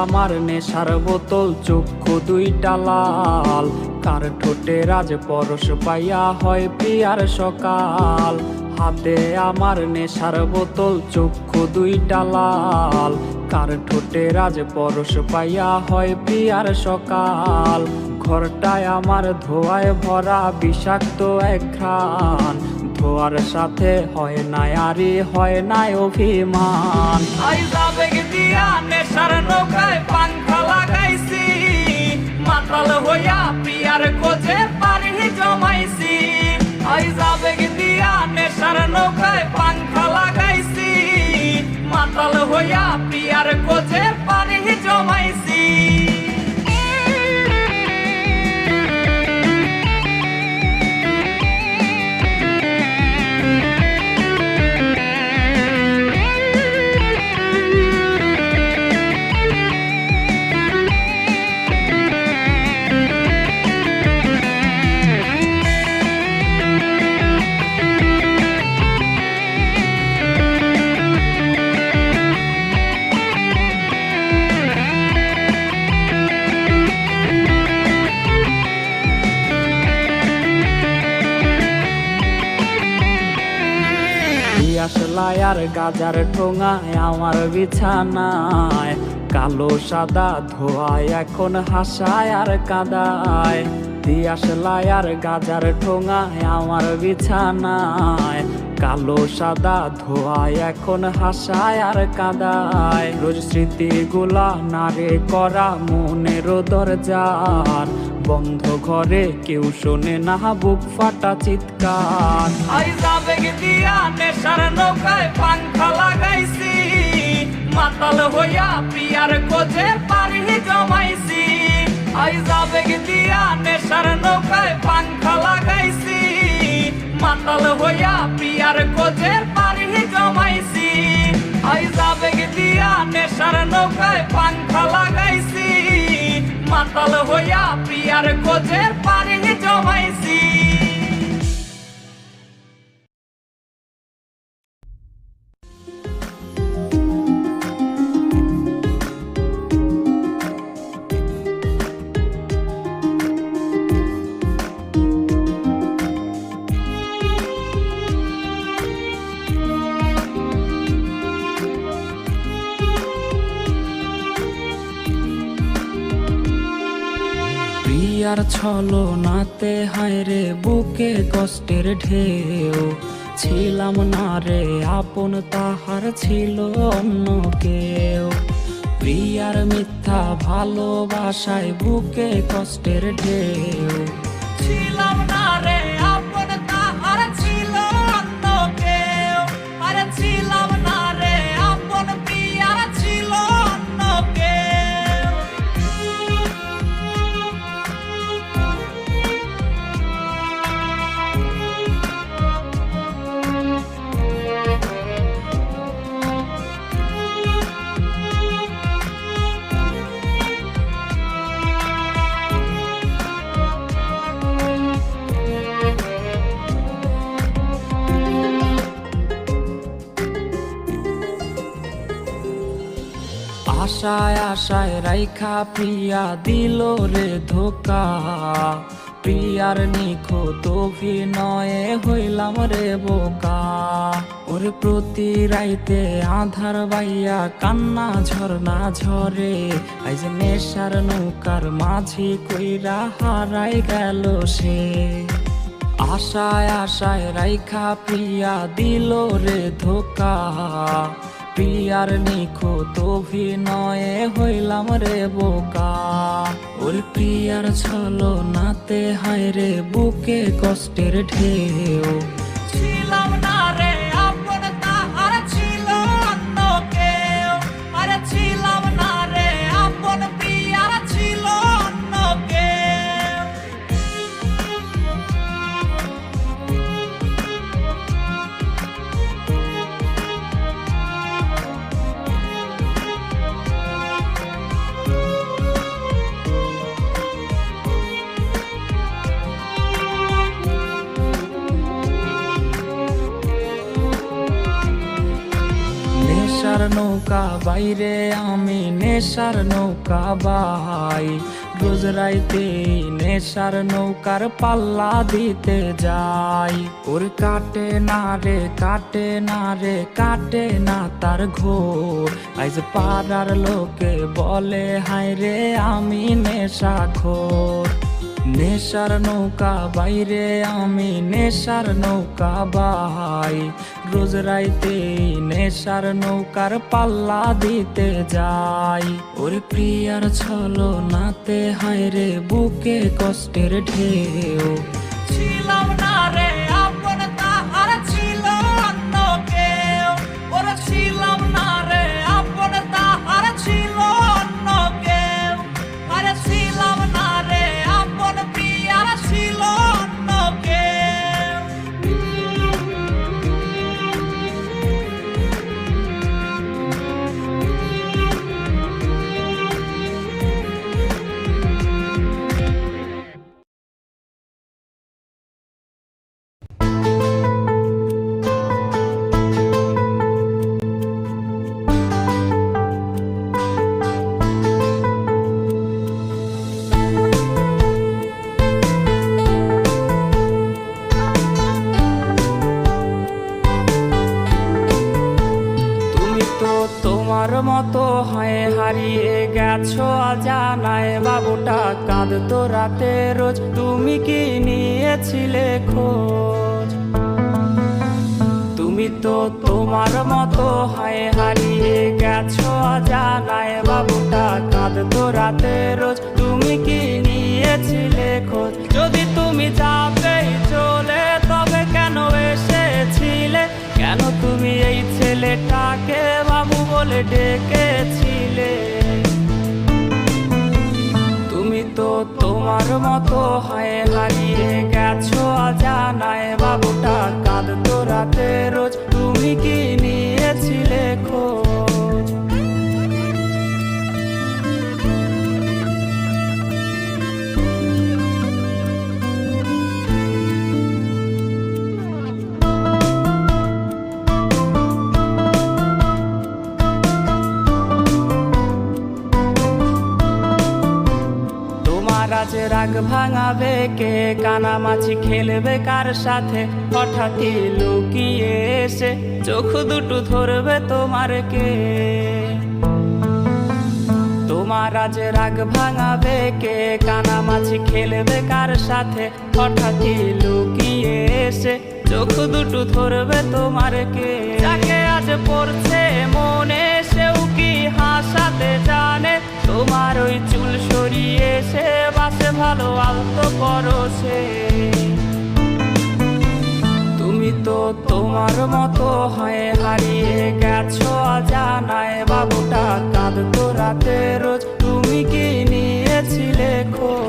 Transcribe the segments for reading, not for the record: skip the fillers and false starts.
আমার নেশার বোতল, চক্ষু দুইটা লাল। কার ঠোঁটে রাজ পরশ পাইয়া হয় প্রিয়ার সকাল। হাতে আমার নেশার বোতল, চক্ষু দুইটা লাল। কার ঠোঁটে রাজ পরশ পাইয়া হয় প্রিয়ার সকাল। ঘরটায় আমার ধোঁয়ায় ভরা বিষাক্ত এক ঘ্রাণ। ধোয়ার সাথে হয় না আরে হয় না অভিমান। আবেগ দিয়া নেশার নৌকায় পাংখা লাগাইছি, মাতাল হইয়া প্রিয়ার খোঁজে পানি জমাইছি। আবেগ দিয়া নেশার নৌকায় পাংখা লাগাইছি, মাতাল হইয়া প্রিয়ার খোঁজে পানি জমাইছি। আসলাই আর গাজার ঠোঙায় আমার বিছানায়, কালো সাদা ধোয়ায় এখন হাসায় আর কাদায়। দিয়াশলাই আর গাজার ঠোঙায় আমার বিছানায়, কালো সাদা ধোয়ায় এখন হাসায় আর কাদায়। রোজ স্মৃতিগুলা নারে করা মনের দরজার, বন্ধ ঘরে কেউ শোনে না বুক ফাটা চিৎকার। আবেগ দিয়া নেশার নৌকায় পাংখা লাগাইছি, মাতাল হইয়া প্রিয়ার খোঁজে পানি জমাইছি। আবেগ দিয়া নেশার নৌকায় পাংখা লাগাইছি, মাতাল হইয়া প্রিয়ার খোঁজে পানি জমাইছি। আবেগ দিয়া নেশার নৌকায় পাংখা লাগাইছি, মাতাল হইয়া প্রিয়ার খোঁজে পানি জমাইছি। প্রিয়ার ছলো নাতে হায় রে বুকে কষ্টের ঢেউ। ছিলাম না রে আপন, তাহার ছিল অন্য কেউ। প্রিয়ার মিথ্যা ভালোবাসায় বুকে কষ্টের ঢেউ। ছিলাম না রে আপন, তাহার ছিল অন্য কেউ। আরে ছিলাম না রে আপন, প্রিয়ার ছিল অন্য কেউ। আশায় আশায় রাইখা প্রিয়া দিল রে ধোকা। প্রিয়ার নিখুঁত অভিনয়ে হইলাম রে বোকা। ওরে প্রতি রাইতে আধার বাইয়া কান্না ঝরনা ঝরে। আইজ নেশার নৌকার মাঝি কইরা হারাই গেল সে। আশায় আশায় রাইখা প্রিয়া দিল রে ধোকা। প্রিয়ার নিখুঁত অভিনয়ে হইলাম রে বোকা। ওরে প্রিয়ার ছলো নাতে হায় রে বুকে কষ্টের ঢেউ। ছিলাম না রে আপন, তাহার ছিল অন্য কেউ। আরে ছিলাম না রে আপন, প্রিয়ার ছিল অন্য কেউ। নৌকা বাইরে আমি নেশার নৌকা বাই, রোজ রাইতে নেশার নৌকার পাল্লা দিতে যাই। ওর কাটে না রে কাটে না রে কাটে না তার ঘোর, আইজ পাড়ার লোকে বলে হায় রে আমি নেশা খোর। নেশার নৌকা বাইরে আমি নেশার নৌকা বাই, রোজ রাইতে নেশার নৌকার পাল্লা দিতে যাই। ওরে প্রিয়ার ছলো নাতে হায় রে বুকে কষ্টের ঢেউ, ছিলাম না রে আপন তাহার ছিল অন্য কেউ, ওরা ছিলাম না রে আপন তাহার ছিল অন্য কেউ, আরে ছিলাম না রে আপন প্রিয়ার ছিল অন্য কেউ। তুমি তো তোমার মতো হয়ে হারিয়ে গেছো অজানায়, বাবুটা কাঁদতো রাতে রোজ, তুমি কি নিয়েছিলে খোঁজ? তুমি তো তোমার মতো হয়ে হারিয়ে গেছো অজানায়, বাবুটা কাঁদতো রাতে রোজ, তুমি কি নিয়েছিলে খোঁজ? যদি তুমি যাবেই চলে তবে কেন এসেছিলে, কেন তুমি এই ছেলেটাকে বাবু বলে ডেকেছিলে? তুমি তো তোমার মতো হয়ে হারিয়ে গেছো অজানায়, বাবুটা কাঁদতো রাতে রোজ, তুমি কি নিয়েছিলে খোঁজ? তোমার আজ রাগ ভাঙাবে কে, কানামাছি খেলবে কার সাথে, হঠাৎই লুকিয়ে এসে চোখ দুটো ধরবে তোমার কে? তোমার আজ রাগ ভাঙাবে কে, কানামাছি খেলবে কার সাথে, হঠাৎই লুকিয়ে এসে চোখ দুটো ধরবে তোমার কে? যাকে আজ পড়ছে মনে সেও কি হাসাতে জানে, তোমার ওই চুল সরিয়ে সে বাসে ভালো আলতো পরশে। তুমি তো তোমার মতো হয়ে হারিয়ে গেছো অজানায়, বাবুটা কাঁদতো রাতে রোজ, তুমি কি নিয়েছিলে খোঁজ?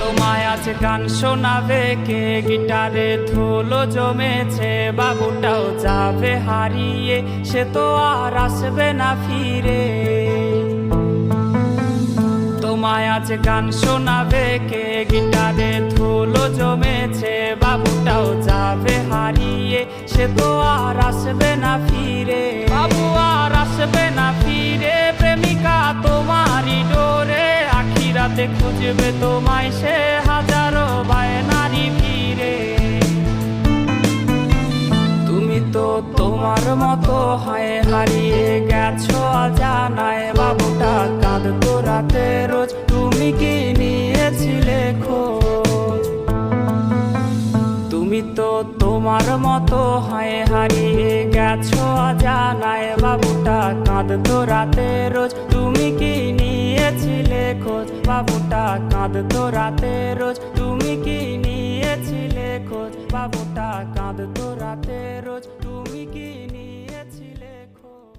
তোমায় আজ গান শোনাবে কে, গিটারে ধুলো জমেছে, বাবুটাও যাবে হারিয়ে, সে তো আর আসবে না ফিরে। তোমায় আজ গান শোনাবে কে, গিটারে ধুলো জমেছে, বাবুটাও যাবে হারিয়ে, সে তো আর আসবে না ফিরে। বাবু আর আসবে না ফিরে, প্রেমিকা তোমারই ডোরে, আখিরাতে খুঁজবে তোমায় সে হাজারো বায়নারি ভিড়ে। তুমি তো তোমার মতো হয়ে হারিয়ে গেছো অজানায়, বাবুটা কাঁদতো রাতে রোজ, তুমি কি নিয়েছিলে খোঁজ? তুমি তো তোমার মতো হয়ে হারিয়ে গেছো অজানায়, বাবুটা কাঁদতো রাতে রোজ, তুমি কি নিয়েছিলে খোঁজ? বাবুটা কাঁদতো রাতে রোজ, তুমি কি নিয়েছিলে খোঁজ? বাবুটা কাঁদতো রাতে রোজ, তুমি কি নিয়েছিলে খোঁজ?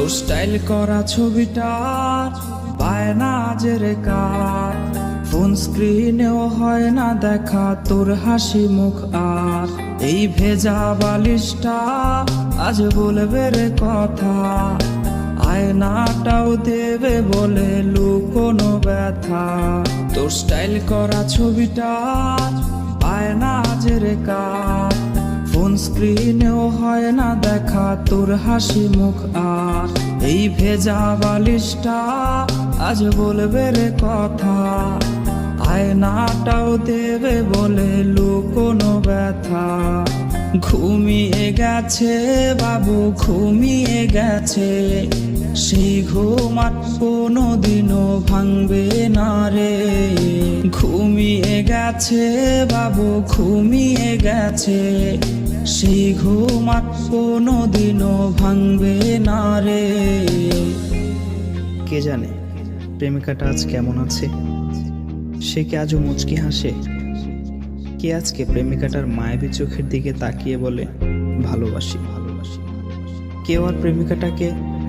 তোর স্টাইল করা ছবিটা বায়না আজের কার, ফোন স্ক্রিনেও হয় না দেখা তোর হাসি মুখ। আর এই ভেজা বালিশটা আজ বলবে রে কথা, আয়নাটাও দেবে বলে লুকোনো ব্যথা। তোর স্টাইল করা ছবিটা বায়না আজের কার, ফোন স্ক্রিনেও হয় না দেখা তোর হাসি মুখ। আর এই ভেজা বালিশটা আজ বলবে রে কথা, আয়নাটাও দেবে বলে লুকোনো ব্যথা। ঘুমিয়ে গেছে বাবু ঘুমিয়ে গেছে, সেই ঘুম আর কোনোদিনও ভাঙবে না রে। ঘুমিয়ে গেছে বাবু ঘুমিয়ে গেছে, সেই ঘুম আর কোনোদিনও ভাঙবে না রে। কে জানে প্রেমিকাটা আজ কেমন আছে, সে কি আজও মুচকি হাসে? কে আজকে প্রেমিকাটার মায়াবী চোখের দিকে তাকিয়ে বলে ভালোবাসি ভালোবাসি? কেউ আর প্রেমিকাটাকে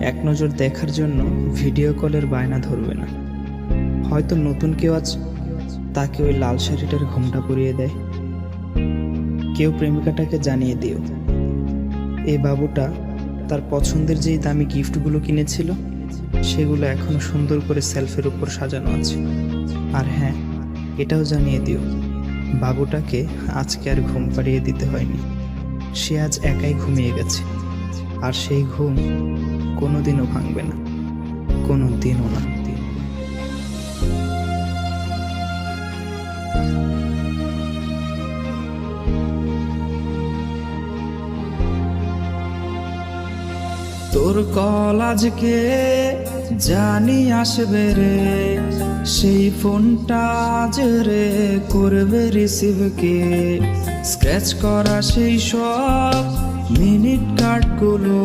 এক নজর দেখার জন্য ভিডিও কলের বায়না ধরবে না। হয়তো নতুন কেউ আজ তাকে ওই লাল শাড়িটার ঘোমটা পরিয়ে দেয়। কেউ প্রেমিকাটাকে জানিয়ে দিও এই বাবুটা তার পছন্দের যেই দামি গিফটগুলো কিনেছিল সেগুলো এখনো সুন্দর করে সেলফের উপর সাজানো আছে। আর হ্যাঁ, এটাও জানিয়ে দিও বাবুটাকে আজকে আর ঘুম পাড়িয়ে দিতে হয়নি, সে আজ একাই ঘুমিয়ে গেছে। আর সেই ঘুম কোনোদিনও ভাঙবে না, কোনোদিনও না। তোর কল আজকে জানি আসবে রে, সেই ফোনটা আজ রে করবে রিসিভ কে। স্ক্র্যাচ করা সেই সব মিনিট কার্ডগুলো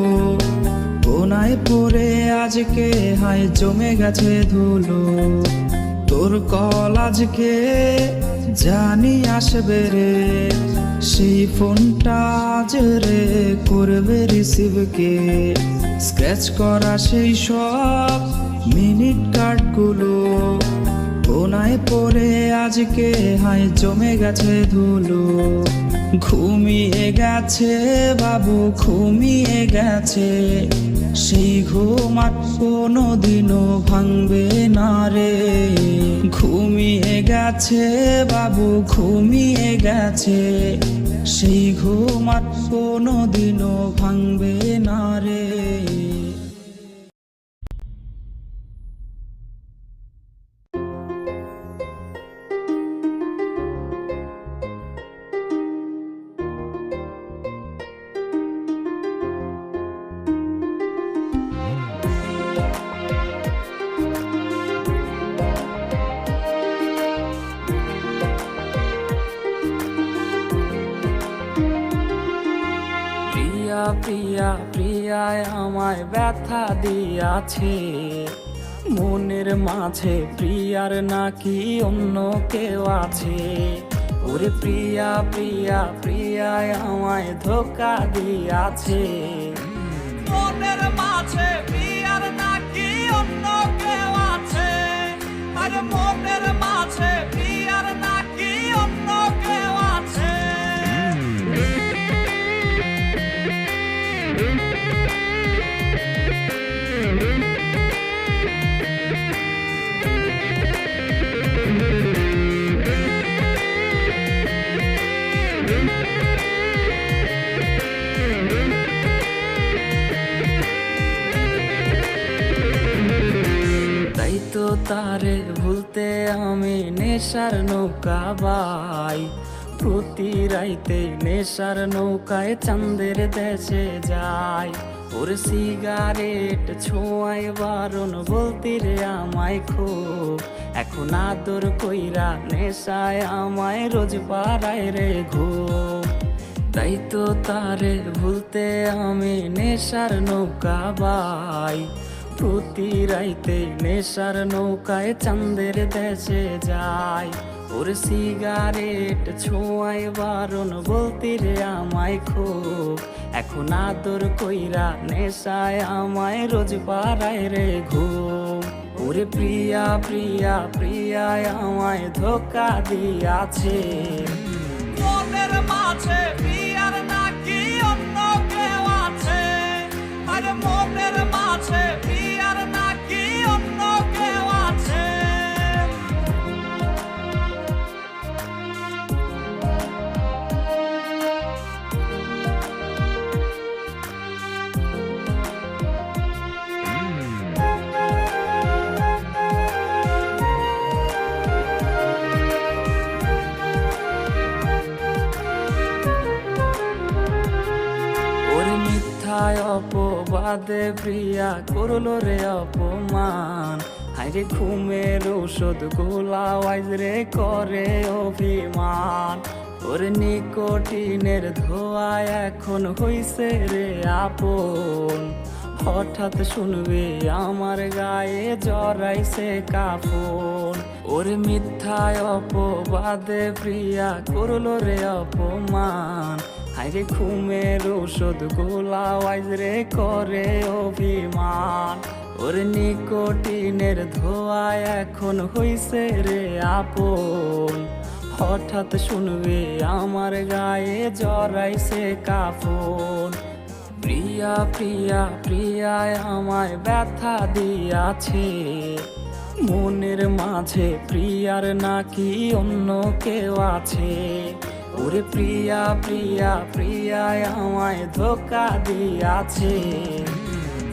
কোনায় পড়ে আজকে হাই জমে গেছে ধুলো। তোর কল আজকে জানি আসবে রে, সেই ফোনটা আজ রে করবে রিসিভ কে। স্ক্র্যাচ করা সেই সব মিনিট কার্ডগুলো কোনায় পড়ে আজকে হাই জমে গেছে ধুলো। ঘুমিয়ে গেছে বাবু ঘুমিয়ে গেছে, সেই ঘুম আর কোনোদিনও ভাঙবে না রে। ঘুমিয়ে গেছে বাবু ঘুমিয়ে গেছে, সেই ঘুম আর কোনোদিনও ভাঙবে না রে। প্রিয়া প্রিয়ায় আমায় ব্যথা দিয়াছে, মনের মাঝে প্রিয়ার নাকি অন্য কেউ আছে। ওরে প্রিয়া প্রিয়া প্রিয়ায় আমায় ধোকা দিয়াছে, মনের মাঝে প্রিয়ার নাকি অন্য কেউ আছে। আরে মনের মাঝে প্রিয়ার নাকি অন্য কেউ আছে। তাই তো তারে ভুলতে আমি নেশার নৌকা বাই, প্রতি রাইতে নেশার নৌকায় চাঁদের দেশে যাই। ওর সিগারেট ছোঁয়ায় বারণ বলতে রে আমায় খুব, এখন আদর কইরা নেশায় আমায় রোজ পাড়ায় রে ঘুম। তাই তো তারে ভুলতে আমি নেশার নৌকা বাই, প্রতি রাইতে নেশার নৌকায় চাঁদের দেশে যাই। ওর সিগারেট ছোঁয়ায় বারণ বলতে রে আমায় খুব, এখন আদর কইরা নেশায় আমায় রোজ পাড়ায় রে ঘুম। ওরে প্রিয়া প্রিয়া প্রিয়ায় আমায় ধোকা দিয়াছে। মনের মাঝে প্রিয়ার নাকি অন্য কেউ আছে, আরে মনের মাঝে প্রিয়ার নাকি অন্য কেউ আছে। ওরে মিথ্যায় অপবাদে প্রিয়া করলো রে অপমান। হাইরে ঘুমের ঔষধ গোলা ওয়াইজ রে করে অভিমান। ওরে নিকোটিনের ধোয়ায় এখন হইছে রে আপন। হঠাৎ শুনবে আমার গায়ে জড়াইছে কাফন। ওরে মিথ্যায় অপবাদে প্রিয়া করলো রে অপমান। হাইরে ঘুমের ঔষধ গোলা ওয়াইজ রে করে অভিমান। ওরে নিকোটিনের ধোয়ায় এখন হইছে রে আপন। হঠাৎ শুনবে আমার গায়ে জড়াইছে কাফন। প্রিয়া প্রিয়া প্রিয়ায় আমায় ব্যথা দিয়াছে। মনের মাঝে প্রিয়ার নাকি অন্য কেউ আছে। ওরে প্রিয়া প্রিয়া প্রিয়ায় আমায় ধোকা দিয়াছে।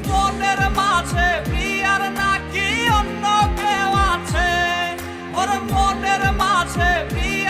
মনের মাঝে প্রিয়ার নাকি অন্য কেউ আছে, ওর মনের মাঝে প্রিয়া